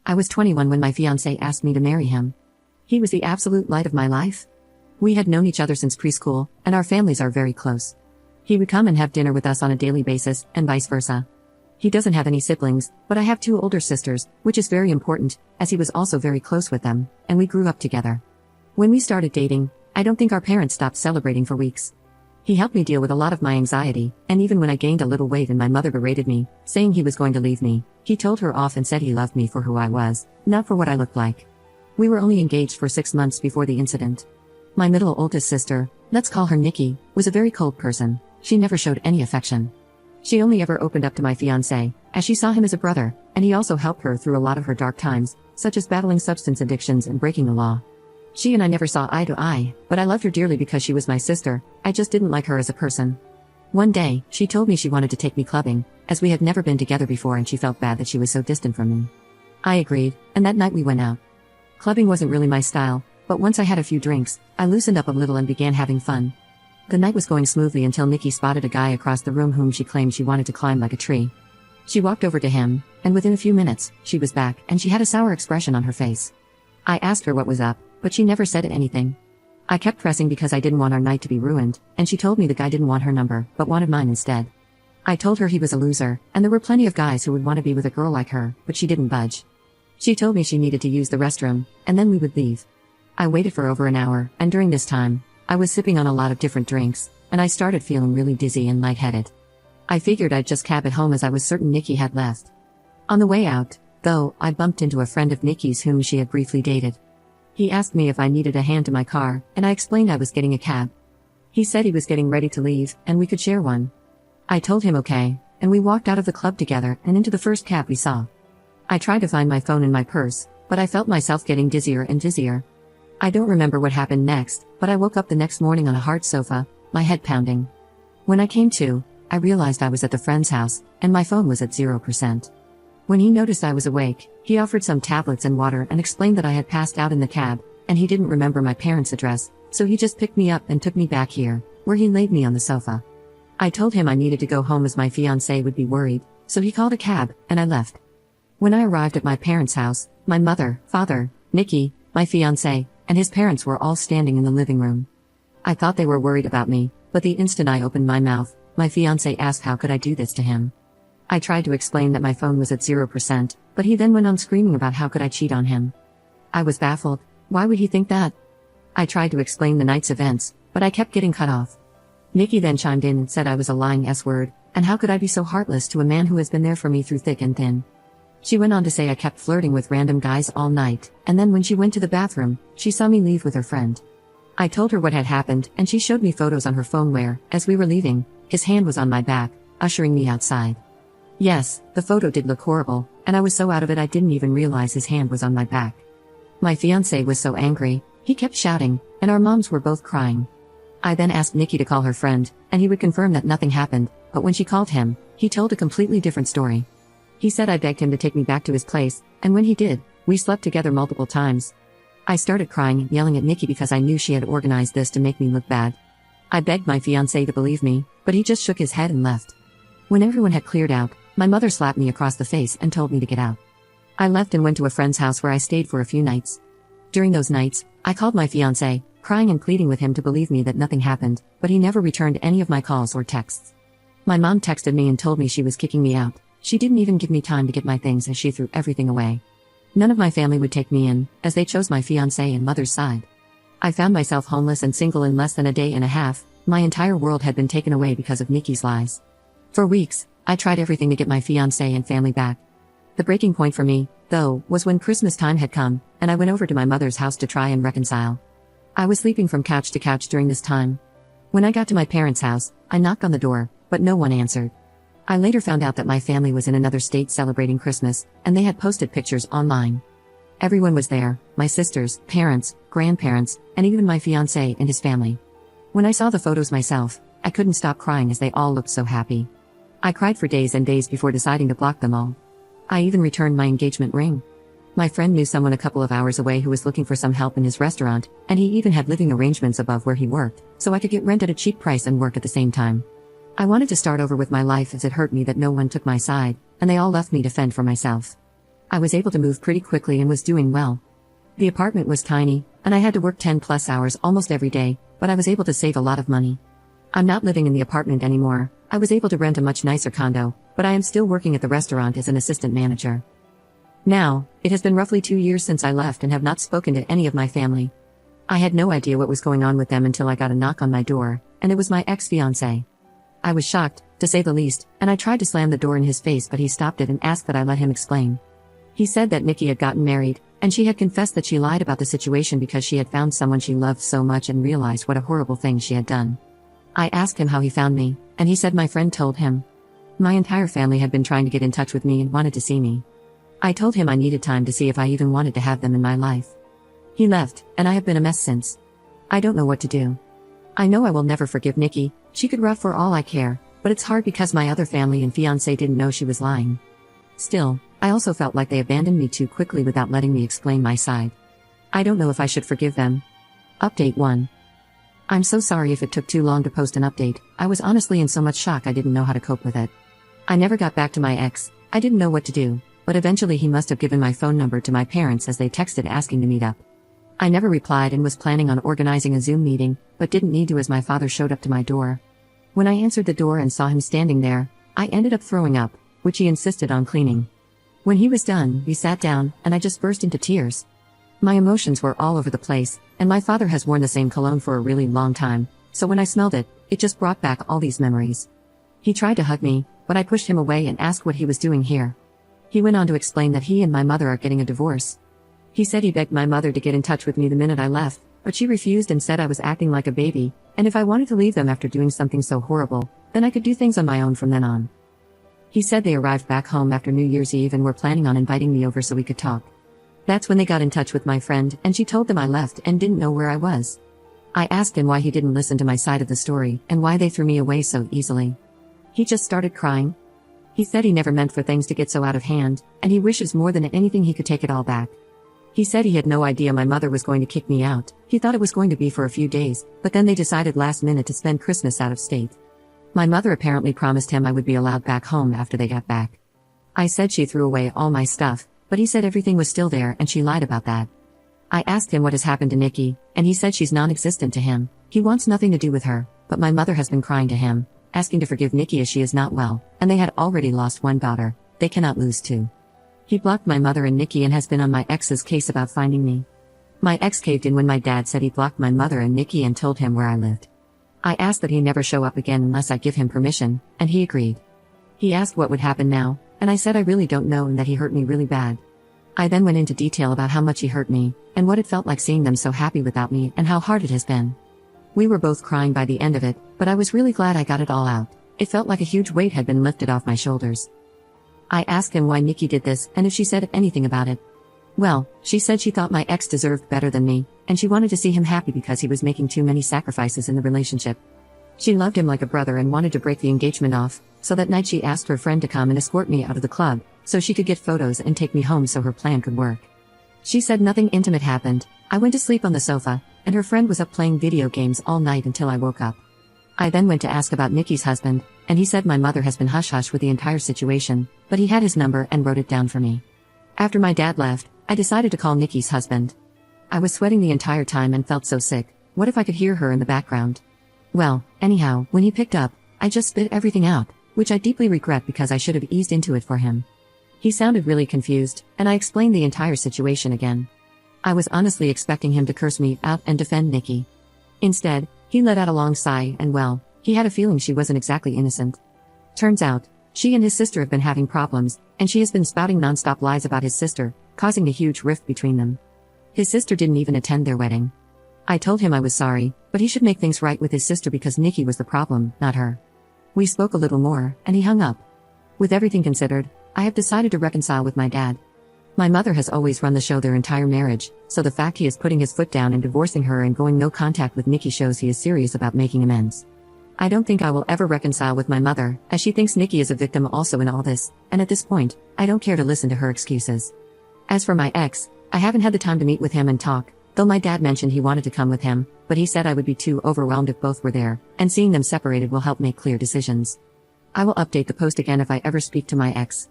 I was 21 when my fiancé asked me to marry him. He was the absolute light of my life. We had known each other since preschool, and our families are very close. He would come and have dinner with us on a daily basis, and vice versa. He doesn't have any siblings, but I have 2 older sisters, which is very important, as he was also very close with them, and we grew up together. When we started dating, I don't think our parents stopped celebrating for weeks. He helped me deal with a lot of my anxiety, and even when I gained a little weight and my mother berated me, saying he was going to leave me, he told her off and said he loved me for who I was, not for what I looked like. We were only engaged for 6 months before the incident. My middle oldest sister, let's call her Nikki, was a very cold person. She never showed any affection. She only ever opened up to my fiancé, as she saw him as a brother, and he also helped her through a lot of her dark times, such as battling substance addictions and breaking the law. She and I never saw eye to eye, but I loved her dearly because she was my sister. I just didn't like her as a person. One day, she told me she wanted to take me clubbing, as we had never been together before and she felt bad that she was so distant from me. I agreed, and that night we went out. Clubbing wasn't really my style, but once I had a few drinks, I loosened up a little and began having fun. The night was going smoothly until Nikki spotted a guy across the room whom she claimed she wanted to climb like a tree. She walked over to him, and within a few minutes, she was back and she had a sour expression on her face. I asked her what was up, but she never said anything. I kept pressing because I didn't want our night to be ruined, and she told me the guy didn't want her number, but wanted mine instead. I told her he was a loser, and there were plenty of guys who would want to be with a girl like her, but she didn't budge. She told me she needed to use the restroom, and then we would leave. I waited for over an hour, and during this time, I was sipping on a lot of different drinks, and I started feeling really dizzy and lightheaded. I figured I'd just cab it home as I was certain Nikki had left. On the way out, though, I bumped into a friend of Nikki's whom she had briefly dated. He asked me if I needed a hand to my car, and I explained I was getting a cab. He said he was getting ready to leave, and we could share one. I told him okay, and we walked out of the club together and into the first cab we saw. I tried to find my phone in my purse, but I felt myself getting dizzier and dizzier. I don't remember what happened next, but I woke up the next morning on a hard sofa, my head pounding. When I came to, I realized I was at the friend's house, and my phone was at 0%. When he noticed I was awake, he offered some tablets and water and explained that I had passed out in the cab, and he didn't remember my parents' address, so he just picked me up and took me back here, where he laid me on the sofa. I told him I needed to go home as my fiancé would be worried, so he called a cab, and I left. When I arrived at my parents' house, my mother, father, Nikki, my fiancé, and his parents were all standing in the living room. I thought they were worried about me, but the instant I opened my mouth, my fiancé asked how could I do this to him. I tried to explain that my phone was at 0%, but he then went on screaming about how could I cheat on him. I was baffled. Why would he think that? I tried to explain the night's events, but I kept getting cut off. Nikki then chimed in and said I was a lying S-word, and how could I be so heartless to a man who has been there for me through thick and thin. She went on to say I kept flirting with random guys all night, and then when she went to the bathroom, she saw me leave with her friend. I told her what had happened, and she showed me photos on her phone where, as we were leaving, his hand was on my back, ushering me outside. Yes, the photo did look horrible, and I was so out of it I didn't even realize his hand was on my back. My fiancé was so angry, he kept shouting, and our moms were both crying. I then asked Nikki to call her friend, and he would confirm that nothing happened, but when she called him, he told a completely different story. He said I begged him to take me back to his place, and when he did, we slept together multiple times. I started crying and yelling at Nikki because I knew she had organized this to make me look bad. I begged my fiancé to believe me, but he just shook his head and left. When everyone had cleared out, my mother slapped me across the face and told me to get out. I left and went to a friend's house where I stayed for a few nights. During those nights, I called my fiancé, crying and pleading with him to believe me that nothing happened, but he never returned any of my calls or texts. My mom texted me and told me she was kicking me out. She didn't even give me time to get my things as she threw everything away. None of my family would take me in, as they chose my fiancé and mother's side. I found myself homeless and single in less than a day and a half. My entire world had been taken away because of Nikki's lies. For weeks, I tried everything to get my fiancé and family back. The breaking point for me, though, was when Christmas time had come, and I went over to my mother's house to try and reconcile. I was sleeping from couch to couch during this time. When I got to my parents' house, I knocked on the door, but no one answered. I later found out that my family was in another state celebrating Christmas, and they had posted pictures online. Everyone was there, my sisters, parents, grandparents, and even my fiancé and his family. When I saw the photos myself, I couldn't stop crying as they all looked so happy. I cried for days and days before deciding to block them all. I even returned my engagement ring. My friend knew someone a couple of hours away who was looking for some help in his restaurant, and he even had living arrangements above where he worked, so I could get rent at a cheap price and work at the same time. I wanted to start over with my life as it hurt me that no one took my side, and they all left me to fend for myself. I was able to move pretty quickly and was doing well. The apartment was tiny, and I had to work 10 plus hours almost every day, but I was able to save a lot of money. I'm not living in the apartment anymore. I was able to rent a much nicer condo, but I am still working at the restaurant as an assistant manager. Now, it has been roughly 2 years since I left and have not spoken to any of my family. I had no idea what was going on with them until I got a knock on my door, and it was my ex-fiancé. I was shocked, to say the least, and I tried to slam the door in his face, but he stopped it and asked that I let him explain. He said that Nikki had gotten married, and she had confessed that she lied about the situation because she had found someone she loved so much and realized what a horrible thing she had done. I asked him how he found me, and he said my friend told him. My entire family had been trying to get in touch with me and wanted to see me. I told him I needed time to see if I even wanted to have them in my life. He left, and I have been a mess since. I don't know what to do. I know I will never forgive Nikki. She could rough for all I care, but it's hard because my other family and fiancé didn't know she was lying. Still, I also felt like they abandoned me too quickly without letting me explain my side. I don't know if I should forgive them. Update 1. I'm so sorry if it took too long to post an update. I was honestly in so much shock I didn't know how to cope with it. I never got back to my ex. I didn't know what to do, but eventually he must have given my phone number to my parents as they texted asking to meet up. I never replied and was planning on organizing a Zoom meeting, but didn't need to as my father showed up to my door. When I answered the door and saw him standing there, I ended up throwing up, which he insisted on cleaning. When he was done, we sat down, and I just burst into tears. My emotions were all over the place, and my father has worn the same cologne for a really long time, so when I smelled it, it just brought back all these memories. He tried to hug me, but I pushed him away and asked what he was doing here. He went on to explain that he and my mother are getting a divorce. He said he begged my mother to get in touch with me the minute I left, but she refused and said I was acting like a baby, and if I wanted to leave them after doing something so horrible, then I could do things on my own from then on. He said they arrived back home after New Year's Eve and were planning on inviting me over so we could talk. That's when they got in touch with my friend, and she told them I left and didn't know where I was. I asked him why he didn't listen to my side of the story, and why they threw me away so easily. He just started crying. He said he never meant for things to get so out of hand, and he wishes more than anything he could take it all back. He said he had no idea my mother was going to kick me out. He thought it was going to be for a few days, but then they decided last minute to spend Christmas out of state. My mother apparently promised him I would be allowed back home after they got back. I said she threw away all my stuff, but he said everything was still there and she lied about that. I asked him what has happened to Nikki, and he said she's non-existent to him. He wants nothing to do with her, but my mother has been crying to him, asking to forgive Nikki as she is not well, and they had already lost one daughter. They cannot lose two. He blocked my mother and Nikki and has been on my ex's case about finding me. My ex caved in when my dad said he blocked my mother and Nikki and told him where I lived. I asked that he never show up again unless I give him permission, and he agreed. He asked what would happen now, and I said I really don't know and that he hurt me really bad. I then went into detail about how much he hurt me, and what it felt like seeing them so happy without me and how hard it has been. We were both crying by the end of it, but I was really glad I got it all out. It felt like a huge weight had been lifted off my shoulders. I asked him why Nikki did this and if she said anything about it. Well, she said she thought my ex deserved better than me, and she wanted to see him happy because he was making too many sacrifices in the relationship. She loved him like a brother and wanted to break the engagement off, so that night she asked her friend to come and escort me out of the club, so she could get photos and take me home so her plan could work. She said nothing intimate happened. I went to sleep on the sofa, and her friend was up playing video games all night until I woke up. I then went to ask about Nikki's husband, and he said my mother has been hush-hush with the entire situation, but he had his number and wrote it down for me. After my dad left, I decided to call Nikki's husband. I was sweating the entire time and felt so sick. What if I could hear her in the background? Well, anyhow, when he picked up, I just spit everything out, which I deeply regret because I should have eased into it for him. He sounded really confused, and I explained the entire situation again. I was honestly expecting him to curse me out and defend Nikki. Instead, he let out a long sigh and well, he had a feeling she wasn't exactly innocent. Turns out, she and his sister have been having problems, and she has been spouting non-stop lies about his sister, causing a huge rift between them. His sister didn't even attend their wedding. I told him I was sorry, but he should make things right with his sister because Nikki was the problem, not her. We spoke a little more, and he hung up. With everything considered, I have decided to reconcile with my dad. My mother has always run the show their entire marriage, so the fact he is putting his foot down and divorcing her and going no contact with Nikki shows he is serious about making amends. I don't think I will ever reconcile with my mother, as she thinks Nikki is a victim also in all this, and at this point, I don't care to listen to her excuses. As for my ex, I haven't had the time to meet with him and talk, though my dad mentioned he wanted to come with him, but he said I would be too overwhelmed if both were there, and seeing them separated will help make clear decisions. I will update the post again if I ever speak to my ex.